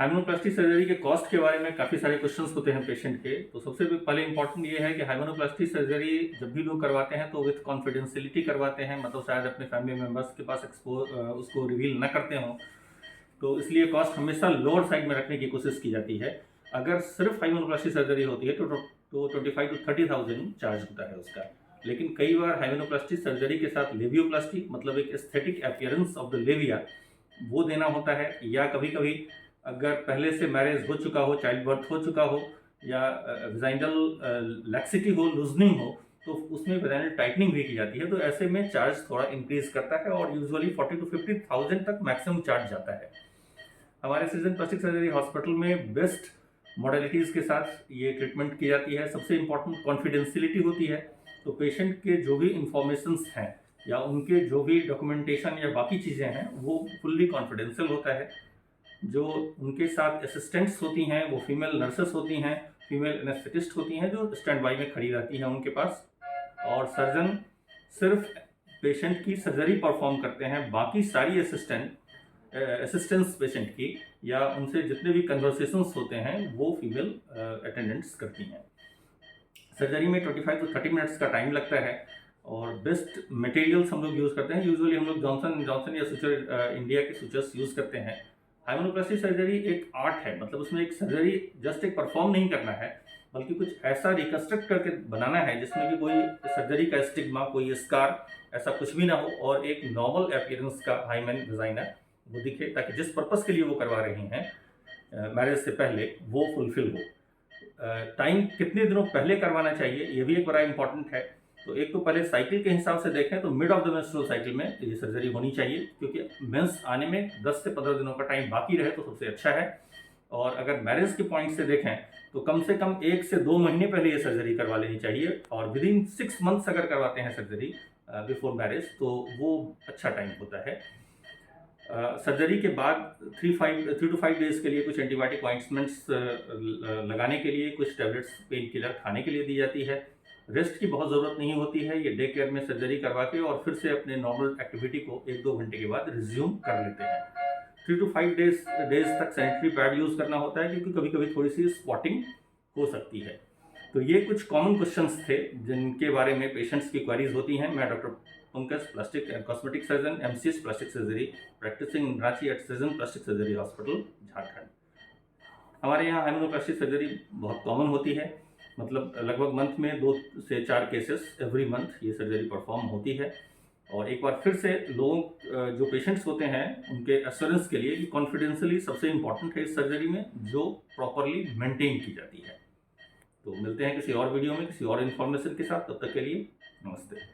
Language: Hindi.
हाइमेनोप्लास्टी सर्जरी के कॉस्ट के बारे में काफ़ी सारे क्वेश्चंस होते हैं पेशेंट के। तो सबसे पहले इंपॉर्टेंट ये है कि हाइमेनोप्लास्टी सर्जरी जब भी लोग करवाते हैं तो विथ कॉन्फिडेंशियलिटी करवाते हैं, मतलब शायद अपने फैमिली मेम्बर्स के पास उसको रिवील ना करते हों, तो इसलिए कॉस्ट हमेशा लोअर साइड में रखने की कोशिश की जाती है। अगर सिर्फ हाइमेनोप्लास्टी सर्जरी होती है तो 25 to 30,000 चार्ज होता है उसका। लेकिन कई बार हाइमेनोप्लास्टी सर्जरी के साथ लेबियोप्लास्टी, मतलब एक aesthetic appearance of the labia, वो देना होता है। या कभी कभी अगर पहले से मैरिज हो चुका हो, चाइल्ड बर्थ हो चुका हो, या विजाइनल लैक्सिटी हो, लूजनिंग हो, तो उसमें विजाइनल टाइटनिंग भी की जाती है। तो ऐसे में चार्ज थोड़ा इंक्रीज करता है और यूजुअली 40 to 50,000 तक मैक्सिमम चार्ज जाता है। हमारे सिजन प्लास्टिक सर्जरी हॉस्पिटल में बेस्ट मॉडलिटीज़ के साथ ये ट्रीटमेंट की जाती है। सबसे इम्पॉर्टेंट कॉन्फिडेंशियलिटी होती है। तो पेशेंट के जो भी इंफॉर्मेशंस हैं या उनके जो भी डॉक्यूमेंटेशन या बाकी चीज़ें हैं वो फुल्ली कॉन्फिडेंशियल होता है। जो उनके साथ असिस्टेंट्स होती हैं वो फीमेल नर्सेस होती हैं, फीमेल एनेस्थेटिस्ट होती हैं जो स्टैंड बाई में खड़ी रहती हैं उनके पास। और सर्जन सिर्फ पेशेंट की सर्जरी परफॉर्म करते हैं, बाकी सारी असिस्टेंस पेशेंट की या उनसे जितने भी कन्वर्सेशंस होते हैं वो फीमेल अटेंडेंट्स करती हैं। सर्जरी में 25 to 30 मिनट्स का टाइम लगता है और बेस्ट मटेरियल्स हम लोग यूज़ करते हैं। यूजुअली हम लोग जॉनसन एंड जॉनसन या सुचर इंडिया के सुचर्स यूज़ करते हैं। हाइमेनोप्लास्टी सर्जरी एक आर्ट है, मतलब उसमें एक सर्जरी जस्ट एक परफॉर्म नहीं करना है, बल्कि कुछ ऐसा रिकन्स्ट्रक्ट करके बनाना है जिसमें कि कोई सर्जरी का स्टिग्मा, कोई स्कार, ऐसा कुछ भी ना हो और एक नॉर्मल अपीयरेंस का हाइमेन डिजाइनर वो दिखे, ताकि जिस पर्पस के लिए वो करवा रही हैं मैरिज से पहले वो फुलफिल हो। टाइम कितने दिनों पहले करवाना चाहिए ये भी एक बड़ा इंपॉर्टेंट है। तो एक तो पहले साइकिल के हिसाब से देखें तो mid of the menstrual cycle में ये सर्जरी होनी चाहिए, क्योंकि मेंस आने में 10 से 15 दिनों का टाइम बाकी रहे तो सबसे अच्छा है। और अगर मैरिज के पॉइंट से देखें तो कम से कम 1 से 2 महीने पहले ये सर्जरी करवा लेनी चाहिए। और विद इन 6 मंथ्स अगर करवाते हैं सर्जरी बिफोर मैरिज तो वो अच्छा टाइम होता है। सर्जरी के बाद 3 to 5 डेज के लिए कुछ एंटीबायोटिक ऑइंटमेंट्स लगाने के लिए, कुछ टैबलेट्स पेन किलर खाने के लिए दी जाती है। रेस्ट की बहुत ज़रूरत नहीं होती है। ये डे केयर में सर्जरी करवा के और फिर से अपने नॉर्मल एक्टिविटी को 1-2 घंटे के बाद रिज्यूम कर लेते हैं। 3 to 5 डेज तक सैनिटरी पैड यूज़ करना होता है, क्योंकि कभी कभी थोड़ी सी स्पॉटिंग हो सकती है। तो ये कुछ कॉमन क्वेश्चंस थे जिनके बारे में पेशेंट्स की क्वेरीज होती हैं। मैं doctor Pankaj, plastic and cosmetic surgeon, MCS plastic surgery, practising in Ranchi at सिजन प्लास्टिक सर्जरी हॉस्पिटल, झारखंड। हमारे यहाँ हाइमेनोप्लास्टिक सर्जरी बहुत कॉमन होती है, मतलब लगभग मंथ में 2 से 4 केसेस एवरी मंथ ये सर्जरी परफॉर्म होती है। और एक बार फिर से लोग जो पेशेंट्स होते हैं उनके एश्योरेंस के लिए कि कॉन्फिडेंशियली सबसे इम्पॉर्टेंट है इस सर्जरी में, जो प्रॉपरली मेंटेन की जाती है। तो मिलते हैं किसी और वीडियो में किसी और इन्फॉर्मेशन के साथ, तब तक के लिए नमस्ते।